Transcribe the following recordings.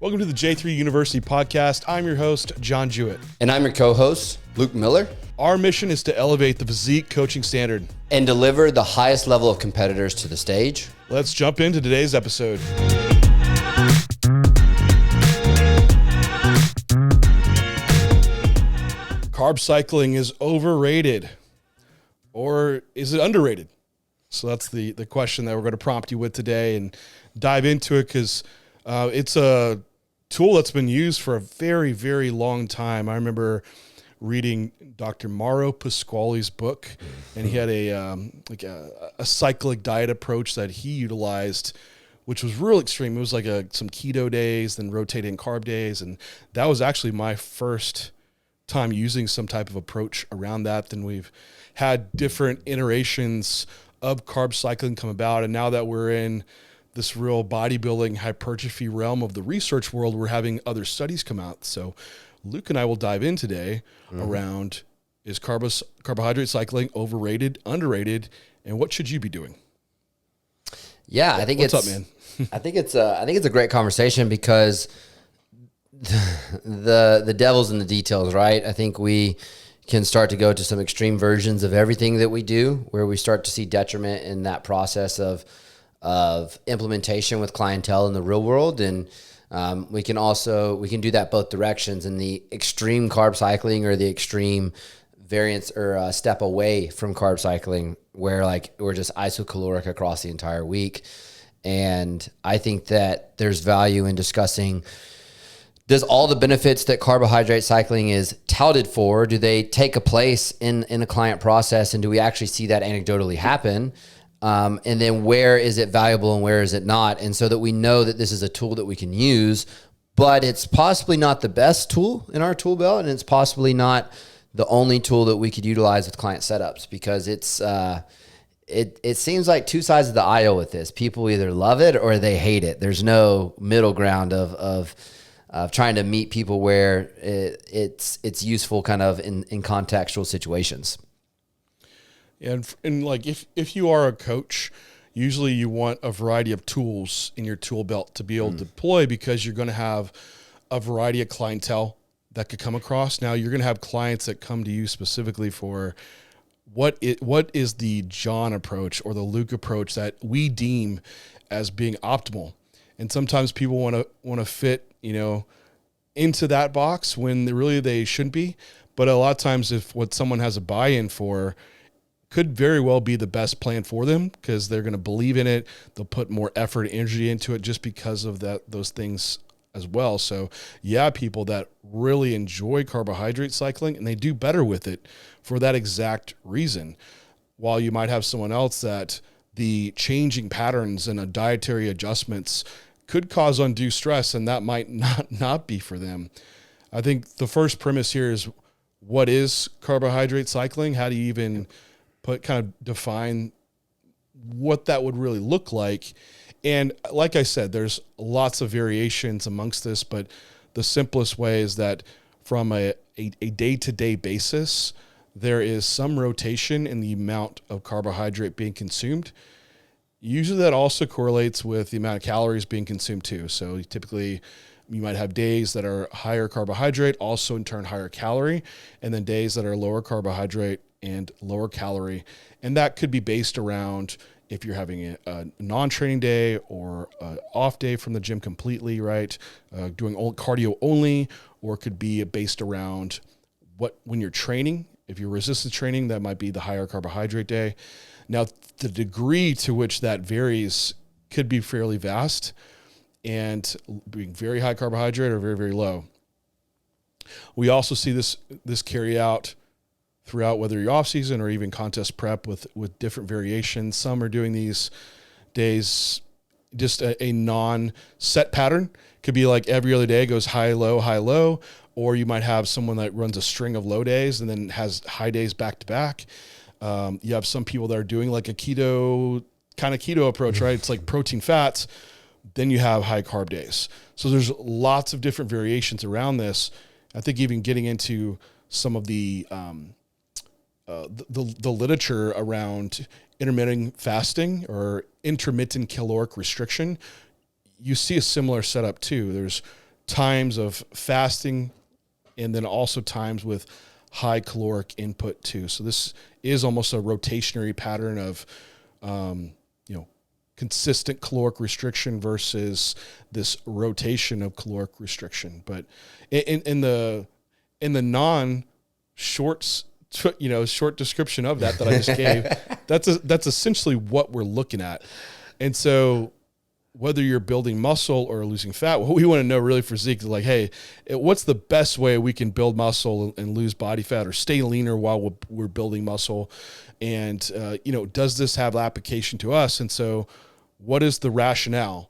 Welcome to the J3U University Podcast. I'm your host, John Jewett. And I'm your co-host, Luke Miller. Our mission is to elevate the physique coaching standard and deliver the highest level of competitors to the stage. Let's jump into today's episode. Carb cycling is overrated, or is it underrated? So that's the question that we're going to prompt you with today and dive into it, because it's a tool that's been used for a very, very long time. I remember reading Dr. Mauro Pasquale's book, and he had a cyclic diet approach that he utilized, which was real extreme. It was like some keto days, then rotating carb days, and that was actually my first time using some type of approach around that. Then we've had different iterations of carb cycling come about, and now that we're in this real bodybuilding hypertrophy realm of the research world, we're having other studies come out. So Luke and I will dive in today around, is carbohydrate cycling overrated, underrated, and what should you be doing? Yeah, I think What's up, man? I think it's a great conversation, because the devil's in the details, right? I think we can start to go to some extreme versions of everything that we do, where we start to see detriment in that process of implementation with clientele in the real world. And we can do that both directions, in the extreme carb cycling or the extreme variance or step away from carb cycling, where we're just isocaloric across the entire week. And I think that there's value in discussing, does all the benefits that carbohydrate cycling is touted for, do they take a place in a client process, and do we actually see that anecdotally happen? And then where is it valuable and where is it not? And so that we know that this is a tool that we can use, but it's possibly not the best tool in our tool belt, and it's possibly not the only tool that we could utilize with client setups, because it seems like two sides of the aisle with this. People either love it or they hate it. There's no middle ground of trying to meet people where it's useful kind of in contextual situations. And like if you are a coach, usually you want a variety of tools in your tool belt to be able to deploy, because you're going to have a variety of clientele that could come across. Now you're going to have clients that come to you specifically for what is the John approach or the Luke approach that we deem as being optimal. And sometimes people want to fit, into that box when really they shouldn't be. But a lot of times, if what someone has a buy-in for could very well be the best plan for them, because they're going to believe in it, they'll put more effort and energy into it just because of those things as well. So yeah, people that really enjoy carbohydrate cycling, and they do better with it for that exact reason. While you might have someone else that the changing patterns and dietary adjustments could cause undue stress, and that might not be for them. I think the first premise here is, what is carbohydrate cycling? How do you even define what that would really look like? And like I said, there's lots of variations amongst this, but the simplest way is that from a day-to-day basis, there is some rotation in the amount of carbohydrate being consumed. Usually that also correlates with the amount of calories being consumed too. So typically you might have days that are higher carbohydrate, also in turn higher calorie, and then days that are lower carbohydrate and lower calorie. And that could be based around if you're having a non-training day or an off day from the gym completely, right? Doing cardio only, or it could be based around when you're training. If you're resistance training, that might be the higher carbohydrate day. Now, the degree to which that varies could be fairly vast, and being very high carbohydrate or very, very low. We also see this carry out throughout, whether you're off season or even contest prep, with different variations. Some are doing these days just a non-set pattern. Could be like every other day goes high, low, or you might have someone that runs a string of low days and then has high days back to back. You have some people that are doing like a keto approach, right? It's like protein fats. Then you have high carb days. So there's lots of different variations around this. I think even getting into some of the literature around intermittent fasting or intermittent caloric restriction, you see a similar setup too. There's times of fasting and then also times with high caloric input too. So this is almost a rotationary pattern of, consistent caloric restriction versus this rotation of caloric restriction. But in the short description of that I just gave, that's essentially what we're looking at. And so whether you're building muscle or losing fat, what we want to know really for Zeke is like, hey, what's the best way we can build muscle and lose body fat or stay leaner while we're building muscle? And, does this have application to us? And so what is the rationale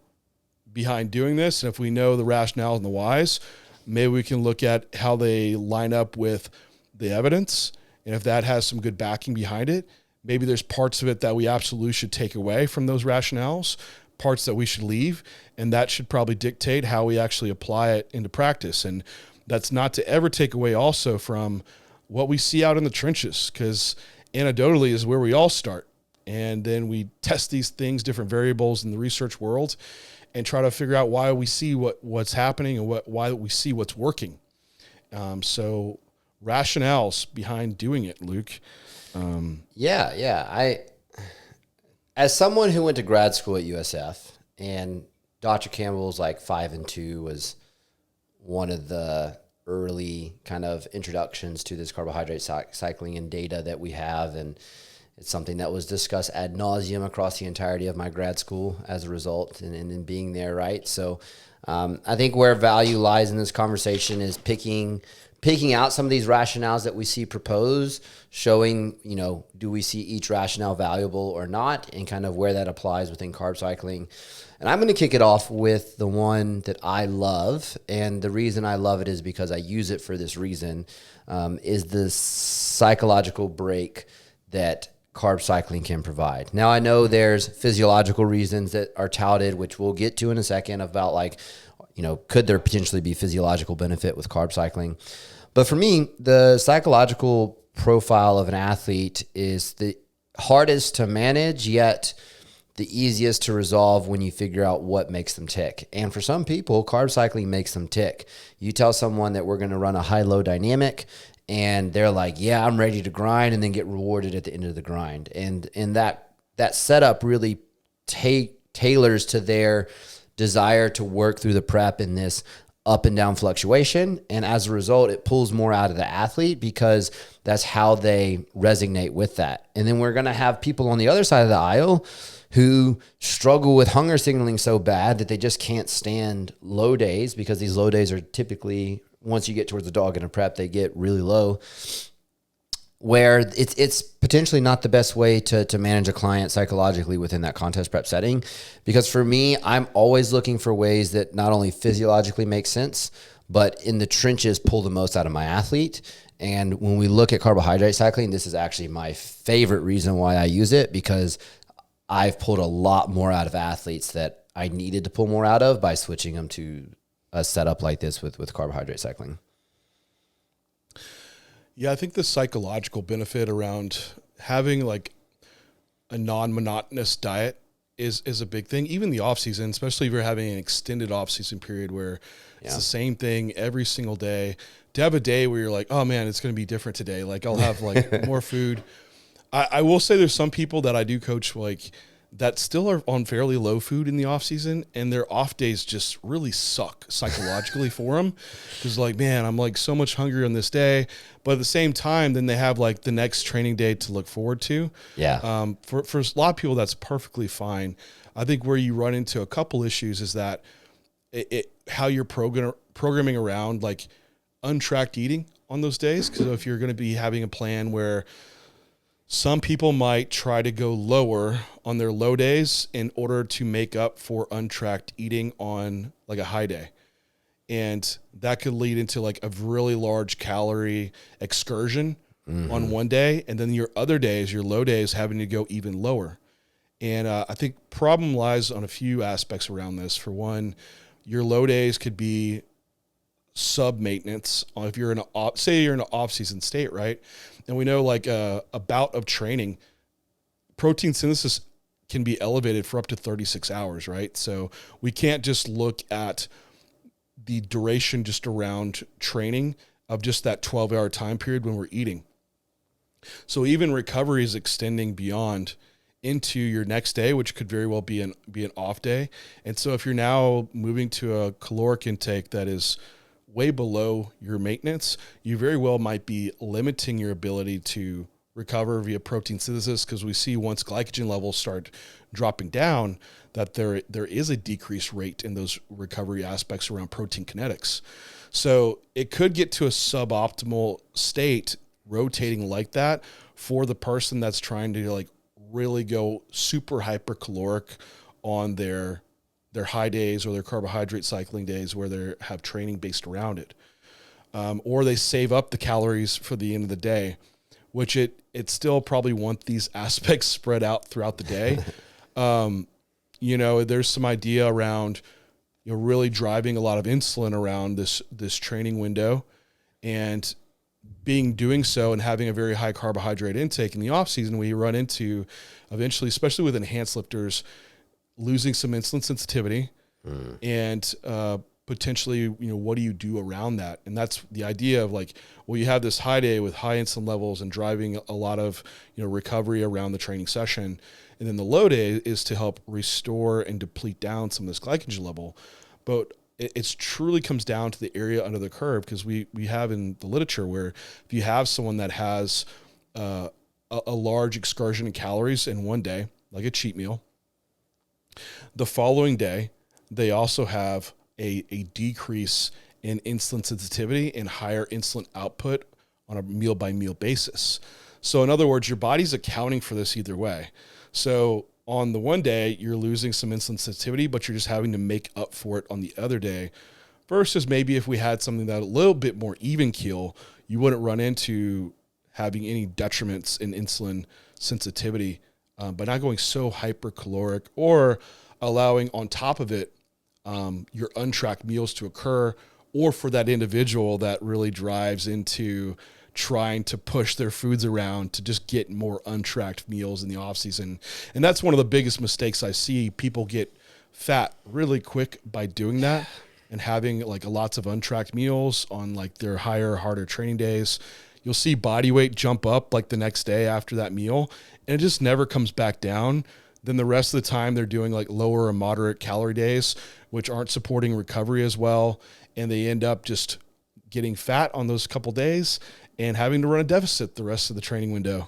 behind doing this? And if we know the rationale and the whys, maybe we can look at how they line up with the evidence. And if that has some good backing behind it, maybe there's parts of it that we absolutely should take away from those rationales, parts that we should leave, and that should probably dictate how we actually apply it into practice. And that's not to ever take away also from what we see out in the trenches, because anecdotally is where we all start. And then we test these things, different variables in the research world, and try to figure out why we see what's happening and why we see what's working. So rationales behind doing it, Luke. As someone who went to grad school at USF, and Dr. Campbell's 5-2 was one of the early kind of introductions to this carbohydrate cycling and data that we have, and it's something that was discussed ad nauseum across the entirety of my grad school as a result, and being there, right? So I think where value lies in this conversation is picking out some of these rationales that we see proposed, showing, do we see each rationale valuable or not, and kind of where that applies within carb cycling. And I'm going to kick it off with the one that I love, and the reason I love it is because I use it for this reason, is the psychological break that carb cycling can provide. Now, I know there's physiological reasons that are touted, which we'll get to in a second, about could there potentially be physiological benefit with carb cycling? But for me, the psychological profile of an athlete is the hardest to manage, yet the easiest to resolve when you figure out what makes them tick. And for some people, carb cycling makes them tick. You tell someone that we're going to run a high-low dynamic, and they're like, yeah, I'm ready to grind, and then get rewarded at the end of the grind. And that setup really tailors to their desire to work through the prep in this up and down fluctuation. And as a result, it pulls more out of the athlete because that's how they resonate with that. And then we're going to have people on the other side of the aisle who struggle with hunger signaling so bad that they just can't stand low days, because these low days are typically, once you get towards the dog in a prep, they get really low, where it's potentially not the best way to manage a client psychologically within that contest prep setting. Because for me, I'm always looking for ways that not only physiologically make sense, but in the trenches pull the most out of my athlete. And when we look at carbohydrate cycling, this is actually my favorite reason why I use it, because I've pulled a lot more out of athletes that I needed to pull more out of by switching them to a setup like this with carbohydrate cycling. Yeah, I think the psychological benefit around having a non-monotonous diet is a big thing. Even the off season, especially if you're having an extended off season period where it's the same thing every single day. To have a day where you're like, oh man, it's going to be different today. I'll have more food. I will say there's some people that I do coach that still are on fairly low food in the off season, and their off days just really suck psychologically for them. Because man, I'm so much hungrier on this day, but at the same time, then they have the next training day to look forward to. Yeah. For a lot of people, that's perfectly fine. I think where you run into a couple issues is that how you're programming around untracked eating on those days. Because if you're going to be having a plan where some people might try to go lower on their low days in order to make up for untracked eating on a high day. And that could lead into a really large calorie excursion on one day. And then your other days, your low days, having to go even lower. And I think problem lies on a few aspects around this. For one, your low days could be sub maintenance. If you're in an off season state, right? And we know a bout of training, protein synthesis can be elevated for up to 36 hours, right? So we can't just look at the duration just around training of just that 12-hour time period when we're eating. So even recovery is extending beyond into your next day, which could very well be an off day. And so if you're now moving to a caloric intake that is way below your maintenance, you very well might be limiting your ability to recover via protein synthesis, because we see once glycogen levels start dropping down that there is a decreased rate in those recovery aspects around protein kinetics. So it could get to a suboptimal state rotating like that for the person that's trying to like really go super hypercaloric on their high days or their carbohydrate cycling days where they have training based around it. Or they save up the calories for the end of the day, which it still probably want these aspects spread out throughout the day. There's some idea around, really driving a lot of insulin around this training window, and doing so and having a very high carbohydrate intake in the off season, we run into eventually, especially with enhanced lifters, losing some insulin sensitivity and potentially, what do you do around that? And that's the idea of like, well, you have this high day with high insulin levels and driving a lot of, recovery around the training session. And then the low day is to help restore and deplete down some of this glycogen level. But it's truly comes down to the area under the curve, because we have in the literature where if you have someone that has a large excursion in calories in one day, like a cheat meal, the following day, they also have a decrease in insulin sensitivity and higher insulin output on a meal by meal basis. So in other words, your body's accounting for this either way. So on the one day, you're losing some insulin sensitivity, but you're just having to make up for it on the other day, versus maybe if we had something that a little bit more even keel, you wouldn't run into having any detriments in insulin sensitivity by not going so hypercaloric, or allowing on top of it your untracked meals to occur, or for that individual that really drives into trying to push their foods around to just get more untracked meals in the off season. And that's one of the biggest mistakes I see. People get fat really quick by doing that and having like lots of untracked meals on like their harder training days. You'll see body weight jump up like the next day after that meal, and it just never comes back down. Then the rest of the time they're doing like lower or moderate calorie days, which aren't supporting recovery as well. And they end up just getting fat on those couple days and having to run a deficit the rest of the training window.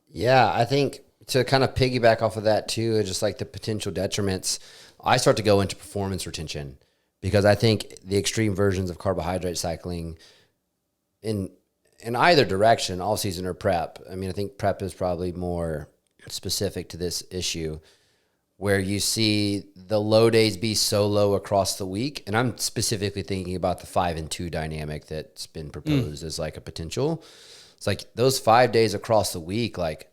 Yeah, I think to kind of piggyback off of that too, just like the potential detriments, I start to go into performance retention, because I think the extreme versions of carbohydrate cycling in either direction, all season or prep. I mean, I think prep is probably more specific to this issue, where you see the low days be so low across the week. And I'm specifically thinking about the 5 and 2 dynamic that's been proposed as like a potential. It's like those 5 days across the week, like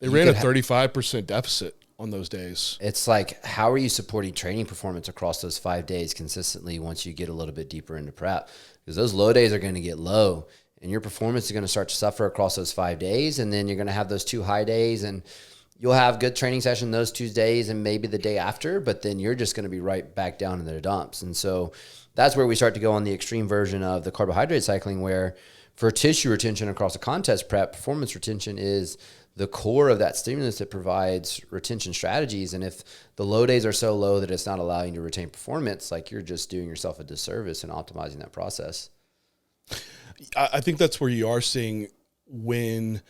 they ran a 35% deficit on those days. It's like, how are you supporting training performance across those 5 days consistently once you get a little bit deeper into prep? Because those low days are going to get low, and your performance is going to start to suffer across those 5 days. And then you're going to have those 2 high days, and you'll have good training session those 2 days and maybe the day after, but then you're just going to be right back down in the dumps. And so that's where we start to go on the extreme version of the carbohydrate cycling, where for tissue retention across a contest prep, performance retention is the core of that stimulus that provides retention strategies. And if the low days are so low that it's not allowing you to retain performance, like you're just doing yourself a disservice in optimizing that process. I think that's where you are seeing when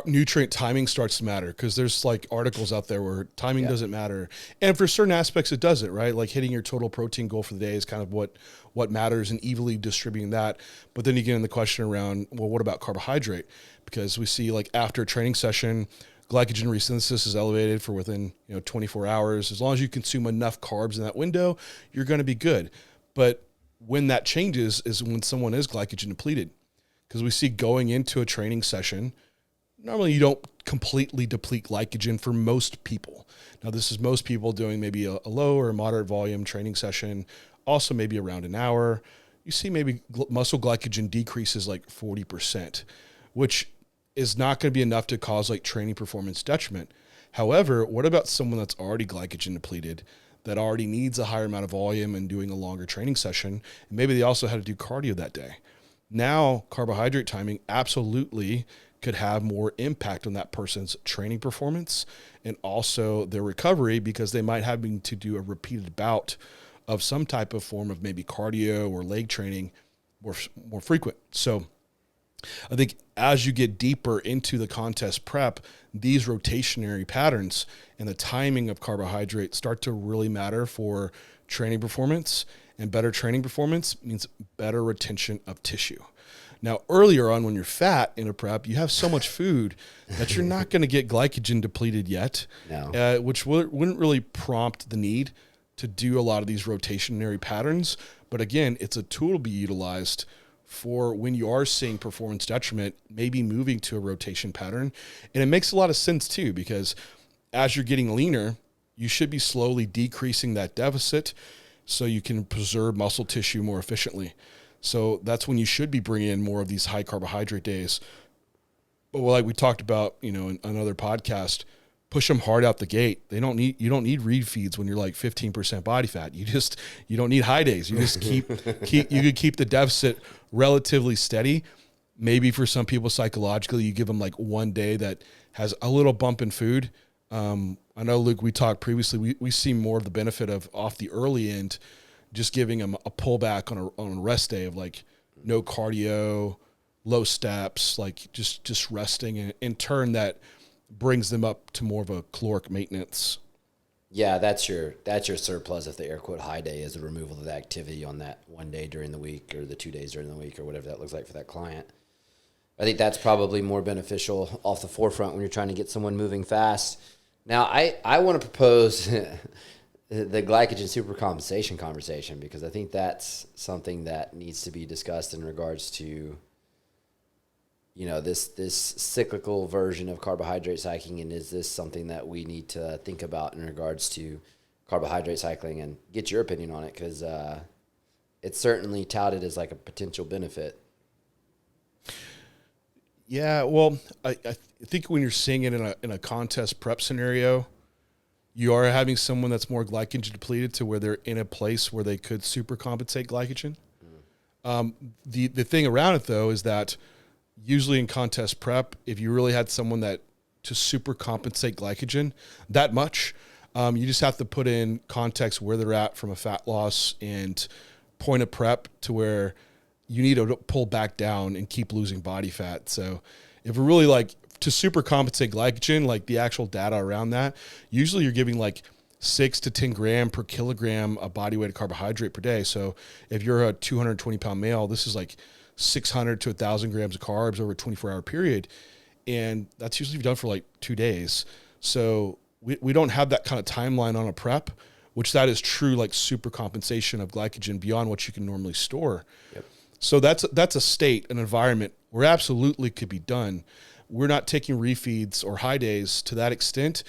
nutrient timing starts to matter, because there's like articles out there where timing doesn't matter, and for certain aspects it doesn't, right? Like hitting your total protein goal for the day is kind of what matters, and evenly distributing that. But then you get in the question around, well, what about carbohydrate? Because we see like after a training session, glycogen resynthesis is elevated for within 24 hours. As long as you consume enough carbs in that window, you're going to be good. But when that changes is when someone is glycogen depleted, because we see going into a training session, normally you don't completely deplete glycogen for most people. Now, this is most people doing maybe a low or a moderate volume training session, also maybe around an hour. You see maybe muscle glycogen decreases like 40%, which is not going to be enough to cause like training performance detriment. However, what about someone that's already glycogen depleted that already needs a higher amount of volume and doing a longer training session. And maybe they also had to do cardio that day. Now, carbohydrate timing absolutely could have more impact on that person's training performance and also their recovery, because they might have to do a repeated bout of some type of form of maybe cardio or leg training more frequent. So I think as you get deeper into the contest prep, these rotationary patterns and the timing of carbohydrates start to really matter for training performance, and better training performance means better retention of tissue. Now, earlier on when you're fat in a prep, you have so much food that you're not going to get glycogen depleted yet, which wouldn't really prompt the need to do a lot of these rotationary patterns. But again, it's a tool to be utilized for when you are seeing performance detriment, maybe moving to a rotation pattern. And it makes a lot of sense too, because as you're getting leaner, you should be slowly decreasing that deficit so you can preserve muscle tissue more efficiently. So that's when you should be bringing in more of these high carbohydrate days. But like we talked about, in another podcast, push them hard out the gate. You don't need read feeds when you're like 15% body fat. You don't need high days. You just you could keep the deficit relatively steady. Maybe for some people psychologically, you give them like one day that has a little bump in food. I know, Luke, we talked previously, we see more of the benefit of off the early end, just giving them a pullback on a rest day of like no cardio, low steps, like just resting, and in turn that brings them up to more of a caloric maintenance. Yeah, that's your surplus if the air quote high day is the removal of the activity on that one day during the week or the 2 days during the week or whatever that looks like for that client. I think that's probably more beneficial off the forefront when you're trying to get someone moving fast. Now, I want to propose the glycogen supercompensation conversation, because I think that's something that needs to be discussed in regards to, this cyclical version of carbohydrate cycling, and is this something that we need to think about in regards to carbohydrate cycling, and get your opinion on it, because it's certainly touted as like a potential benefit. Yeah, well, I think when you're seeing it in a contest prep scenario, you are having someone that's more glycogen depleted to where they're in a place where they could supercompensate glycogen. The thing around it, though, is that usually in contest prep, if you really had someone that to supercompensate glycogen that much, you just have to put in context where they're at from a fat loss and point of prep to where you need to pull back down and keep losing body fat. So if we're really like to supercompensate glycogen, like the actual data around that, usually you're giving like 6 to 10 gram per kilogram of body weight of carbohydrate per day. So if you're a 220 pound male, this is like 600 to 1,000 grams of carbs over a 24-hour period. And that's usually done for like 2 days. So we don't have that kind of timeline on a prep, which that is true like supercompensation of glycogen beyond what you can normally store. Yep. So that's a state, an environment where absolutely could be done. We're not taking refeeds or high days to that extent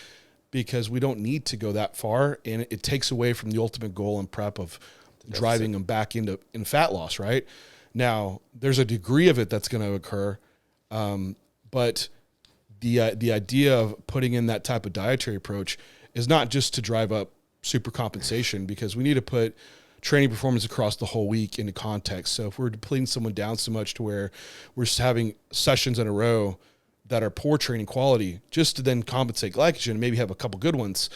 because we don't need to go that far, and it takes away from the ultimate goal in prep of driving them back in fat loss, right? Now, there's a degree of it that's going to occur, but the idea of putting in that type of dietary approach is not just to drive up supercompensation, because we need to put training performance across the whole week into context. So if we're depleting someone down so much to where we're just having sessions in a row that are poor training quality just to then compensate glycogen and maybe have a couple good ones,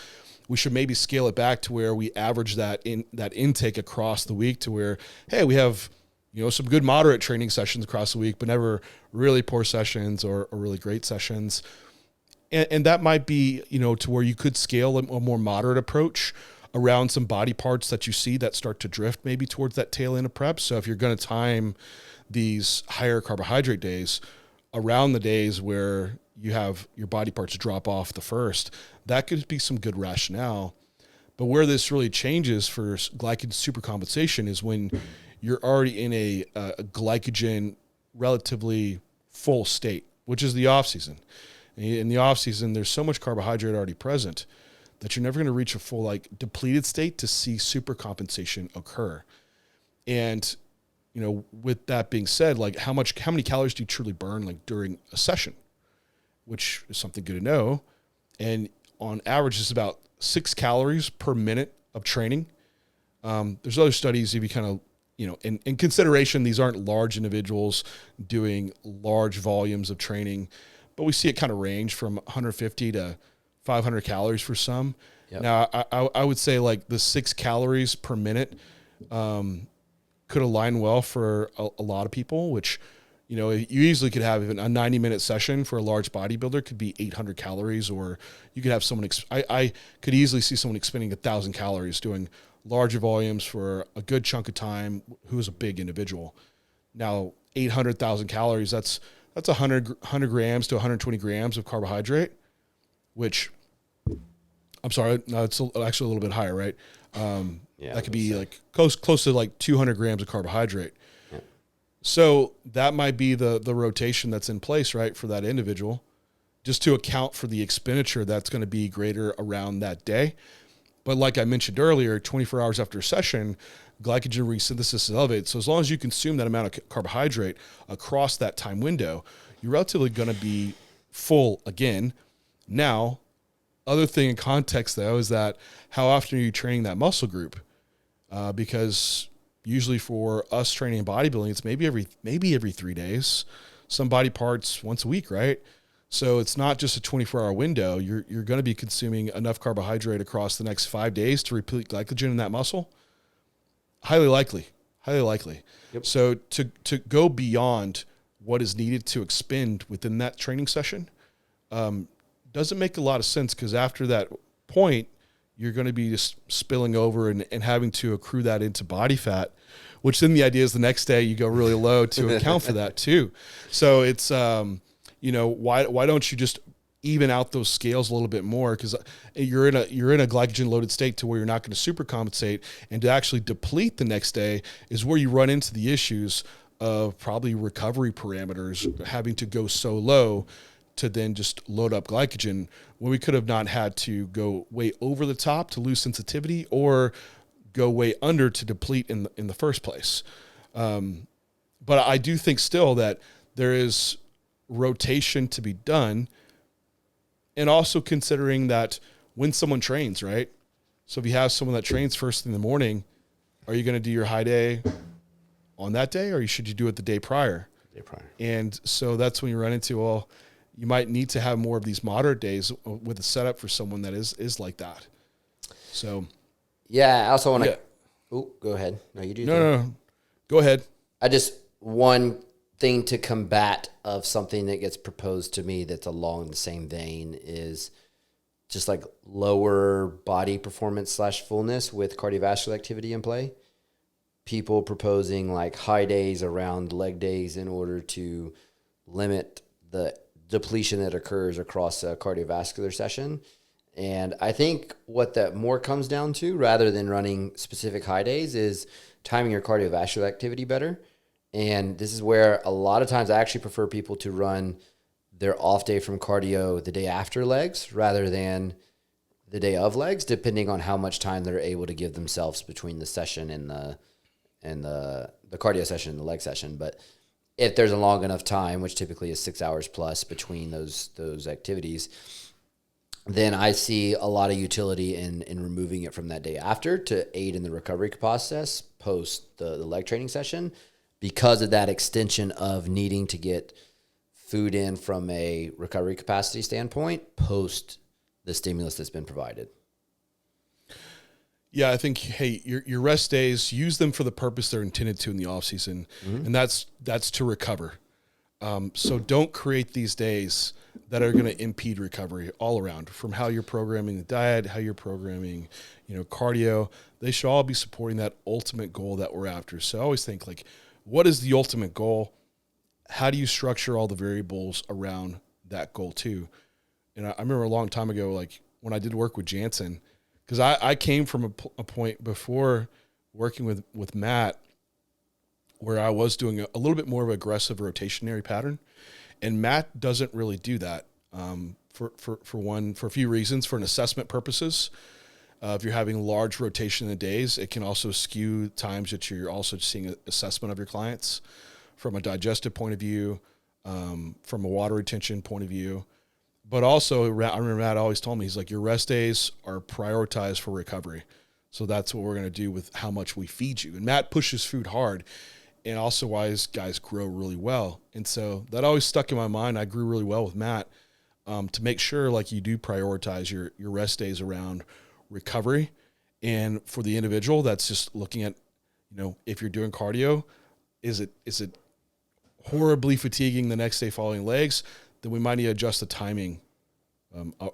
we should maybe scale it back to where we average that intake across the week to where, hey, we have, some good moderate training sessions across the week, but never really poor sessions or really great sessions. And that might be, to where you could scale a more moderate approach around some body parts that you see that start to drift maybe towards that tail end of prep. So if you're going to time these higher carbohydrate days around the days where you have your body parts drop off the first, that could be some good rationale. But where this really changes for glycogen supercompensation is when you're already in a glycogen relatively full state, which is the off season. In the off season, there's so much carbohydrate already present that you're never going to reach a full depleted state to see supercompensation occur. And with that being said, how many calories do you truly burn during a session, which is something good to know. And on average, it's about 6 calories per minute of training. There's other studies if you kind of, in consideration, these aren't large individuals doing large volumes of training, but we see it kind of range from 150 to 500 calories for some. Yep. Now, I would say like the 6 calories per minute could align well for a lot of people, which, you easily could have even a 90-minute session for a large bodybuilder could be 800 calories, or you could have someone, I could easily see someone expending 1,000 calories doing larger volumes for a good chunk of time who is a big individual. Now, 800,000 calories, that's 100 grams to 120 grams of carbohydrate, which, I'm sorry, no, it's actually a little bit higher, right? That could be like close to like 200 grams of carbohydrate. Yeah. So that might be the rotation that's in place, right, for that individual, just to account for the expenditure that's going to be greater around that day. But like I mentioned earlier, 24 hours after a session, glycogen resynthesis is elevated. So as long as you consume that amount of carbohydrate across that time window, you're relatively going to be full again. Now, other thing in context, though, is that how often are you training that muscle group? Because usually for us training bodybuilding, it's maybe every 3 days, some body parts once a week, right? So it's not just a 24-hour window. You're going to be consuming enough carbohydrate across the next 5 days to replete glycogen in that muscle. Highly likely. Yep. So to go beyond what is needed to expend within that training session doesn't make a lot of sense, because after that point, you're going to be just spilling over and having to accrue that into body fat, which then the idea is the next day you go really low to account for that too. So it's, why don't you just even out those scales a little bit more? Because you're in a glycogen loaded state to where you're not going to super compensate, and to actually deplete the next day is where you run into the issues of probably recovery parameters having to go so low to then just load up glycogen, when we could have not had to go way over the top to lose sensitivity or go way under to deplete in the first place. But I do think still that there is rotation to be done, and also considering that when someone trains, right? So if you have someone that trains first in the morning, are you going to do your high day on that day, or should you do it the day prior? And so that's when you run into, well, you might need to have more of these moderate days with a setup for someone that is like that. So, yeah, I also want to. Oh, go ahead. No, you do. No. Go ahead. One thing to combat of something that gets proposed to me that's along the same vein is just like lower body performance / fullness with cardiovascular activity in play. People proposing like high days around leg days in order to limit the depletion that occurs across a cardiovascular session. And I think what that more comes down to, rather than running specific high days, is timing your cardiovascular activity better. And this is where a lot of times I actually prefer people to run their off day from cardio the day after legs rather than the day of legs, depending on how much time they're able to give themselves between the session and the cardio session and the leg session. But if there's a long enough time, which typically is 6 hours plus between those activities, then I see a lot of utility in removing it from that day after to aid in the recovery process post the leg training session, because of that extension of needing to get food in from a recovery capacity standpoint post the stimulus that's been provided. Yeah, I think, hey, your rest days, use them for the purpose they're intended to in the off season, and that's to recover. So don't create these days that are going to impede recovery all around, from how you're programming the diet, how you're programming, cardio. They should all be supporting that ultimate goal that we're after. So I always think, like, what is the ultimate goal? How do you structure all the variables around that goal too? And I remember a long time ago, like when I did work with Jansen, because I came from a point before working with Matt where I was doing a little bit more of an aggressive rotationary pattern. And Matt doesn't really do that for a few reasons. For an assessment purposes, if you're having large rotation in the days, it can also skew times that you're also seeing an assessment of your clients from a digestive point of view, from a water retention point of view. But also, I remember Matt always told me, he's like, your rest days are prioritized for recovery. So that's what we're going to do with how much we feed you. And Matt pushes food hard, and also why his guys grow really well. And so that always stuck in my mind. I grew really well with Matt, to make sure like you do prioritize your rest days around recovery. And for the individual, that's just looking at, if you're doing cardio, is it horribly fatiguing the next day following legs? Then we might need to adjust the timing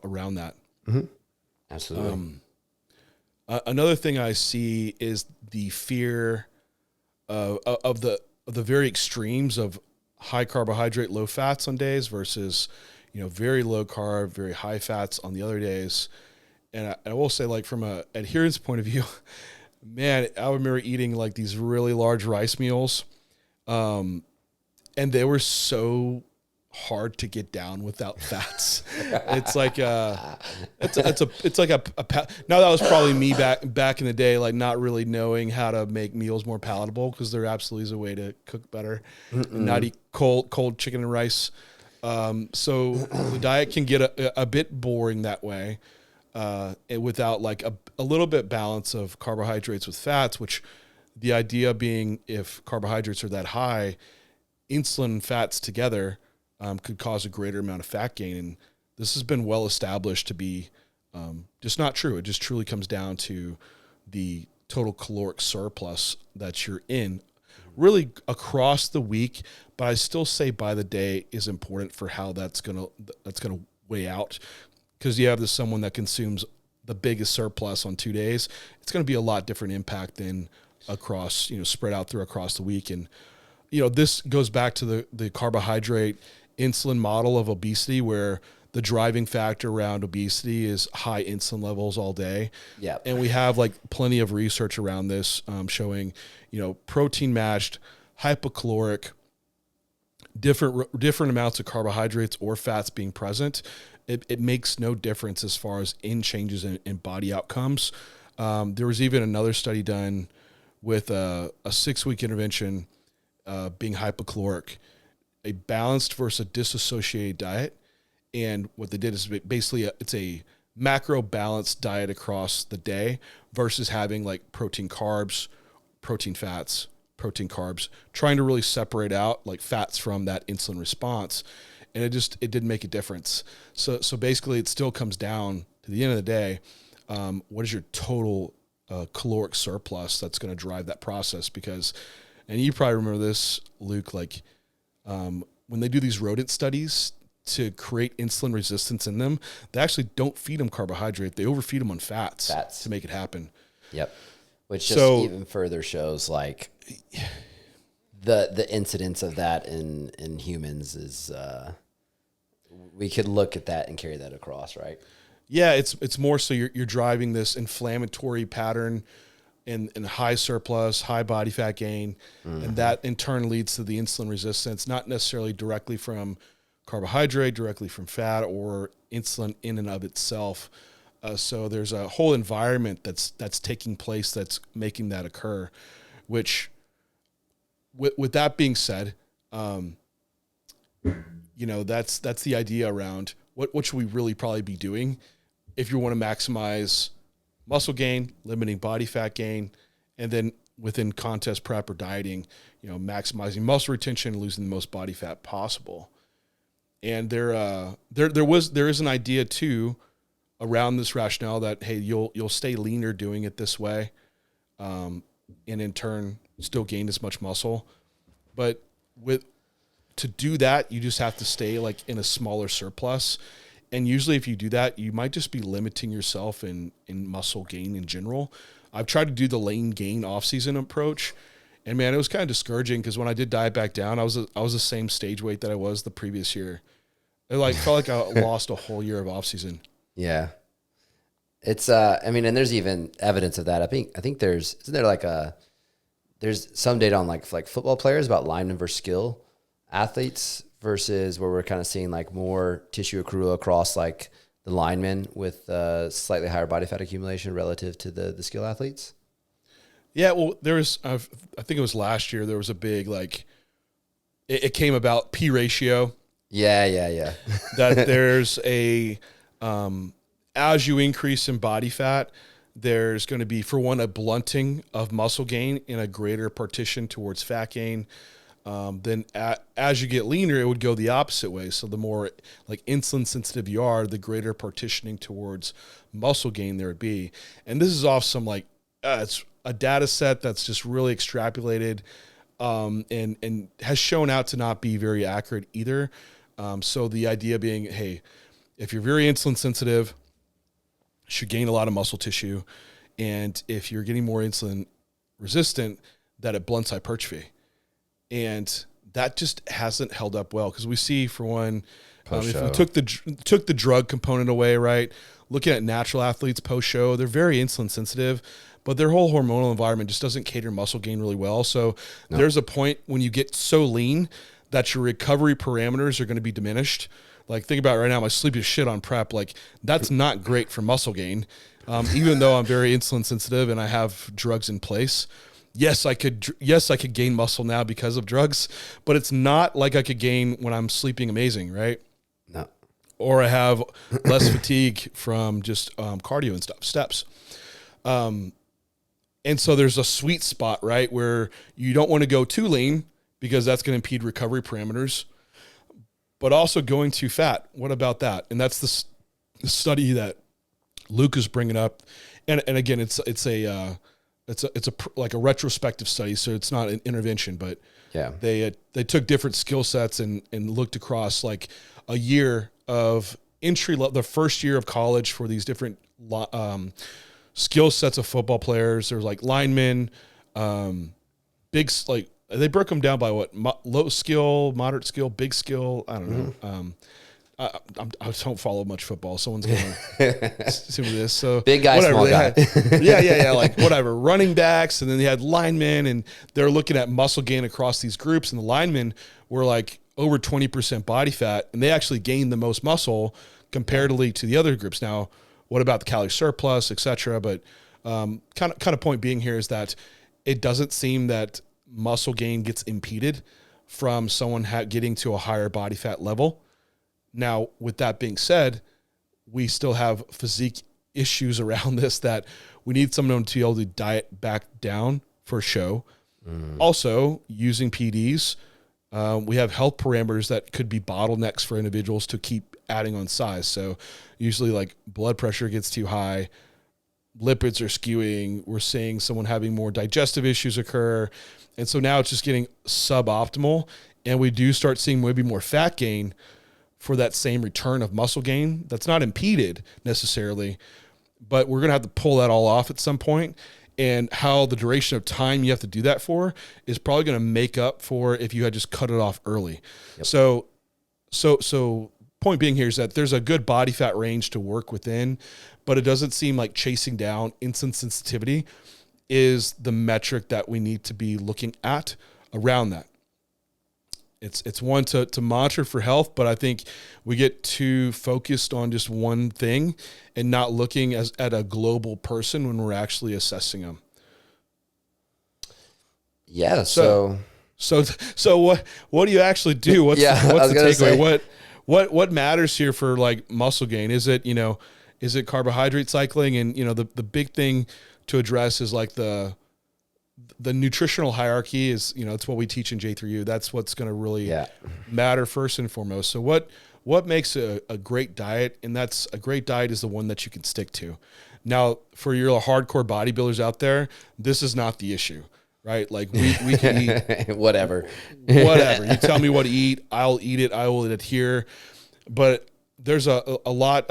around that. Mm-hmm. Absolutely. Another thing I see is the fear of the very extremes of high carbohydrate, low fats on days versus, very low carb, very high fats on the other days. And I will say, like, from a adherence point of view, man, I remember eating like these really large rice meals, and they were so hard to get down without fats. It's like it's like a now that was probably me back in the day, like not really knowing how to make meals more palatable, because there absolutely is a way to cook better and not eat cold chicken and rice. So the diet can get a bit boring that way, without like a little bit balance of carbohydrates with fats, which the idea being, if carbohydrates are that high, insulin and fats together could cause a greater amount of fat gain. And this has been well established to be just not true. It just truly comes down to the total caloric surplus that you're in really across the week. But I still say by the day is important for how that's gonna weigh out, because you have someone that consumes the biggest surplus on 2 days. It's going to be a lot different impact than across, spread out through across the week. And this goes back to the carbohydrate insulin model of obesity, where the driving factor around obesity is high insulin levels all day. Yeah. And we have like plenty of research around this, showing, protein matched, hypocaloric, different amounts of carbohydrates or fats being present. It makes no difference as far as changes in body outcomes. There was even another study done with a 6-week intervention, being hypocaloric, a balanced versus a disassociated diet. And what they did is basically it's a macro balanced diet across the day versus having like protein carbs, protein fats, protein carbs, trying to really separate out like fats from that insulin response. And it didn't make a difference. So basically it still comes down to the end of the day. What is your total caloric surplus that's going to drive that process? Because, and you probably remember this, Luke, like when they do these rodent studies to create insulin resistance in them, they actually don't feed them carbohydrate. They overfeed them on fats to make it happen. Yep. Which just even further shows like the incidence of that in humans is, we could look at that and carry that across, right? Yeah, it's more so you're driving this inflammatory pattern in high surplus, high body fat gain, and that in turn leads to the insulin resistance, not necessarily directly from carbohydrate, directly from fat or insulin in and of itself. So there's a whole environment that's taking place that's making that occur, which with that being said, that's the idea around what should we really probably be doing if you want to maximize muscle gain, limiting body fat gain, and then within contest prep or dieting, maximizing muscle retention and losing the most body fat possible. And there is an idea too around this rationale that, hey, you'll stay leaner doing it this way, and in turn still gain as much muscle. But to do that, you just have to stay like in a smaller surplus. And usually if you do that, you might just be limiting yourself in muscle gain in general. I've tried to do the lean gain off-season approach, and man, it was kind of discouraging because when I did diet back down, I was the same stage weight that I was the previous year. It felt like I lost a whole year of off-season. Yeah. It's and there's even evidence of that. I think there's some data on like football players about lineman versus skill athletes versus where we're kind of seeing like more tissue accrual across like the linemen with slightly higher body fat accumulation relative to the skill athletes. Yeah, well, there was I think it was last year there was a big it came about P ratio. Yeah. That there's a as you increase in body fat, there's going to be, for one, a blunting of muscle gain and a greater partition towards fat gain. Then as you get leaner, it would go the opposite way. So the more like insulin sensitive you are, the greater partitioning towards muscle gain there would be. And this is off some like, it's a data set that's just really extrapolated, and has shown out to not be very accurate either. So the idea being, hey, if you're very insulin sensitive, you should gain a lot of muscle tissue. And if you're getting more insulin resistant, that it blunts hypertrophy. And that just hasn't held up well, because we see, for one, if we took the drug component away, right, looking at natural athletes post-show, they're very insulin sensitive, but their whole hormonal environment just doesn't cater muscle gain really well. So there's a point when you get so lean that your recovery parameters are going to be diminished. Like, think about it right now, my sleepy shit on prep, like that's not great for muscle gain. Even though I'm very insulin sensitive and I have drugs in place. Yes, I could gain muscle now because of drugs, but it's not like I could gain when I'm sleeping amazing, right? No. Or I have less fatigue from just cardio and stuff, steps. And so there's a sweet spot, right, where you don't want to go too lean because that's going to impede recovery parameters, but also going too fat. What about that? And that's the study that Luke is bringing up. And again, it's a like a retrospective study, so it's not an intervention, but yeah, they took different skill sets and looked across like a year of the first year of college for these different skill sets of football players. There's like linemen, like they broke them down by what, low skill, moderate skill, big skill. I don't know. I don't follow much football. Someone's going to see this. So big guy, whatever, small guy. Yeah. Like whatever, running backs. And then they had linemen, and they're looking at muscle gain across these groups. And the linemen were like over 20% body fat, and they actually gained the most muscle comparatively to the other groups. Now, what about the calorie surplus, et cetera? But kind of point being here is that it doesn't seem that muscle gain gets impeded from someone getting to a higher body fat level. Now, with that being said, we still have physique issues around this that we need someone to be able to diet back down for show. Also, using PDs, we have health parameters that could be bottlenecks for individuals to keep adding on size. So usually like blood pressure gets too high, lipids are skewing, we're seeing someone having more digestive issues occur. And so now it's just getting suboptimal, and we do start seeing maybe more fat gain for that same return of muscle gain that's not impeded necessarily, but we're going to have to pull that all off at some point. And how the duration of time you have to do that for is probably going to make up for if you had just cut it off early. Yep. So point being here is that there's a good body fat range to work within, but it doesn't seem like chasing down insulin sensitivity is the metric that we need to be looking at around that. It's one to monitor for health, but I think we get too focused on just one thing and not looking at a global person when we're actually assessing them. Yeah. So what do you actually do? What's the takeaway? What matters here for like muscle gain? Is it carbohydrate cycling? And the big thing to address is like the nutritional hierarchy is, it's what we teach in J3U. That's what's going to really matter first and foremost. So what makes a great diet? And that's a great diet is the one that you can stick to. Now, for your hardcore bodybuilders out there, this is not the issue, right? Like we can eat whatever. You tell me what to eat, I'll eat it. I will adhere. But there's a lot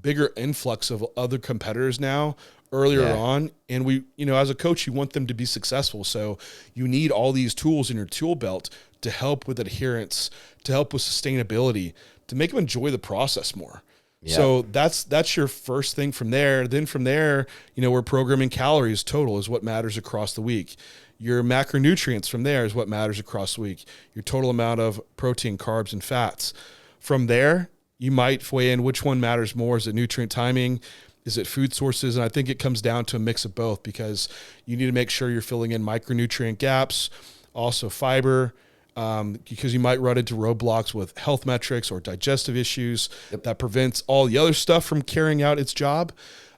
bigger influx of other competitors now earlier on. And we, as a coach, you want them to be successful. So you need all these tools in your tool belt to help with adherence, to help with sustainability, to make them enjoy the process more. Yeah. So that's your first thing from there. Then from there, we're programming calories total is what matters across the week. Your macronutrients from there is what matters across the week. Your total amount of protein, carbs, and fats. From there, you might weigh in which one matters more. Is it nutrient timing? Is it food sources? And I think it comes down to a mix of both, because you need to make sure you're filling in micronutrient gaps, also fiber, because you might run into roadblocks with health metrics or digestive issues that prevents all the other stuff from carrying out its job.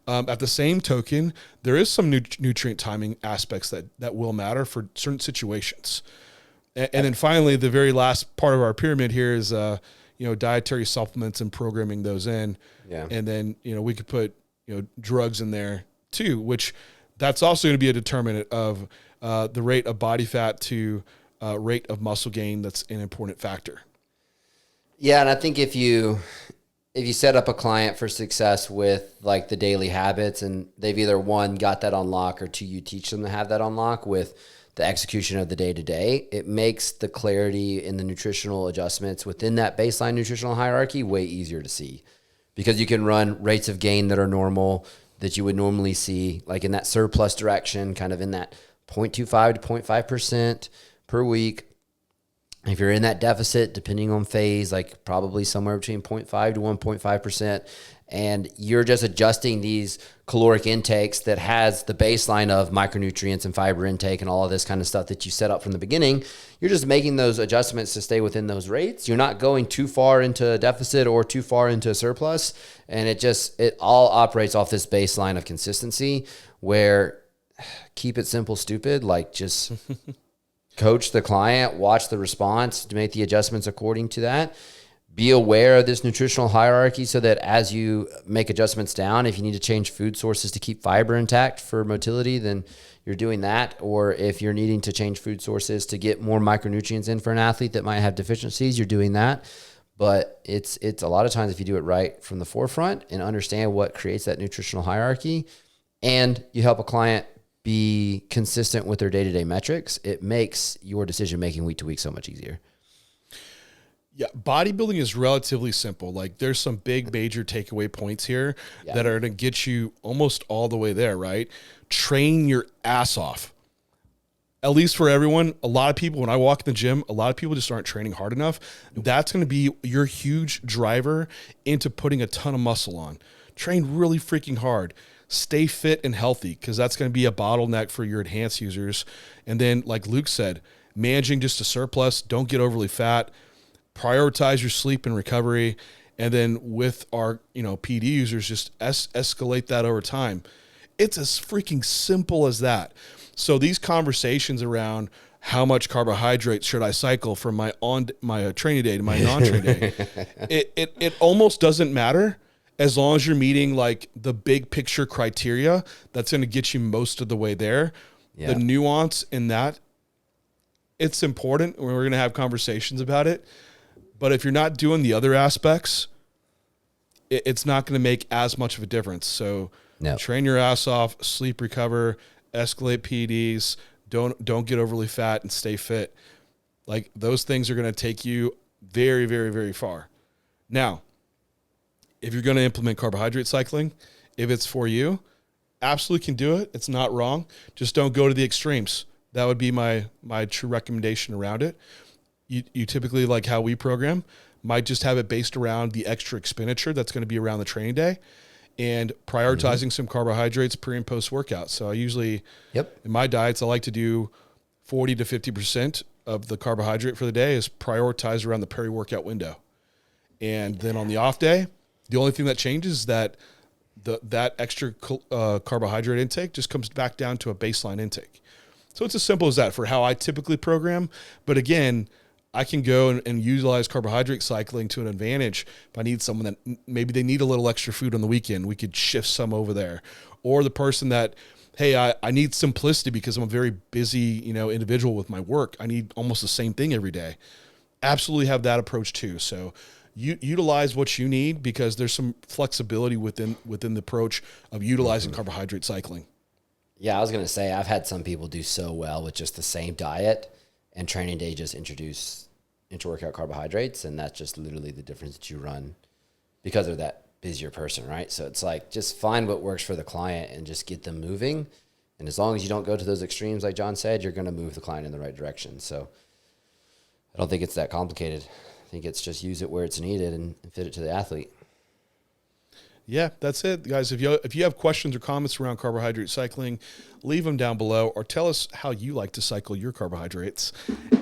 At the same token, there is some nutrient timing aspects that will matter for certain situations. And then finally, the very last part of our pyramid here is, dietary supplements and programming those in. Yeah. And then, we could put, drugs in there too, which that's also going to be a determinant of the rate of body fat to rate of muscle gain. That's an important factor. Yeah. And I think if you set up a client for success with like the daily habits, and they've either one, got that on lock, or two, you teach them to have that on lock with the execution of the day-to-day, it makes the clarity in the nutritional adjustments within that baseline nutritional hierarchy way easier to see, because you can run rates of gain that are normal, that you would normally see, like in that surplus direction, kind of in that 0.25 to 0.5% per week. If you're in that deficit, depending on phase, like probably somewhere between 0.5 to 1.5%, and you're just adjusting these caloric intakes that has the baseline of micronutrients and fiber intake and all of this kind of stuff that you set up from the beginning, you're just making those adjustments to stay within those rates. You're not going too far into a deficit or too far into a surplus. And it all operates off this baseline of consistency where, keep it simple, stupid, like just coach the client, watch the response to make the adjustments according to that. Be aware of this nutritional hierarchy so that as you make adjustments down, if you need to change food sources to keep fiber intact for motility, then you're doing that. Or if you're needing to change food sources to get more micronutrients in for an athlete that might have deficiencies, you're doing that. But it's a lot of times, if you do it right from the forefront and understand what creates that nutritional hierarchy, and you help a client be consistent with their day-to-day metrics, it makes your decision-making week to week so much easier. Yeah, bodybuilding is relatively simple. Like, there's some big major takeaway points here that are going to get you almost all the way there, right? Train your ass off. At least for everyone, a lot of people, when I walk in the gym, a lot of people just aren't training hard enough. That's going to be your huge driver into putting a ton of muscle on. Train really freaking hard. Stay fit and healthy, because that's going to be a bottleneck for your enhanced users. And then, like Luke said, managing just a surplus, don't get overly fat. Prioritize your sleep and recovery, and then with our PD users, just escalate that over time. It's as freaking simple as that. So these conversations around how much carbohydrates should I cycle from my training day to my non-training day, it almost doesn't matter as long as you're meeting like the big picture criteria. That's going to get you most of the way there. Yeah. The nuance in that, it's important. We're going to have conversations about it. But if you're not doing the other aspects, it's not going to make as much of a difference. So Train your ass off, sleep, recover, escalate PEDs, don't get overly fat, and stay fit. Like, those things are going to take you very, very, very far. Now, if you're going to implement carbohydrate cycling, if it's for you, absolutely can do it. It's not wrong. Just don't go to the extremes. That would be my true recommendation around it. You typically, like how we program, might just have it based around the extra expenditure that's going to be around the training day, and prioritizing some carbohydrates pre and post workout. So I usually, in my diets, I like to do 40 to 50% of the carbohydrate for the day is prioritized around the peri-workout window. And then on the off day, the only thing that changes is that that extra carbohydrate intake just comes back down to a baseline intake. So it's as simple as that for how I typically program. But again, I can go and utilize carbohydrate cycling to an advantage. If I need someone that maybe they need a little extra food on the weekend, we could shift some over there. Or the person that, hey, I need simplicity because I'm a very busy, individual with my work. I need almost the same thing every day. Absolutely have that approach too. So you utilize what you need, because there's some flexibility within the approach of utilizing carbohydrate cycling. Yeah, I was going to say, I've had some people do so well with just the same diet, and training day just introduce intra-workout carbohydrates, and that's just literally the difference that you run because they're that busier person, right? So it's like, just find what works for the client and just get them moving. And as long as you don't go to those extremes, like John said, you're going to move the client in the right direction. So I don't think it's that complicated. I think it's just use it where it's needed and fit it to the athlete. Yeah, that's it, guys. If you have questions or comments around carbohydrate cycling, leave them down below, or tell us how you like to cycle your carbohydrates.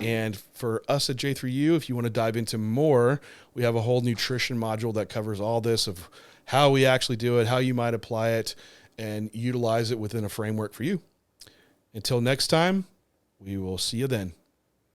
And for us at J3U, if you want to dive into more, we have a whole nutrition module that covers all this, of how we actually do it, how you might apply it, and utilize it within a framework for you. Until next time, we will see you then.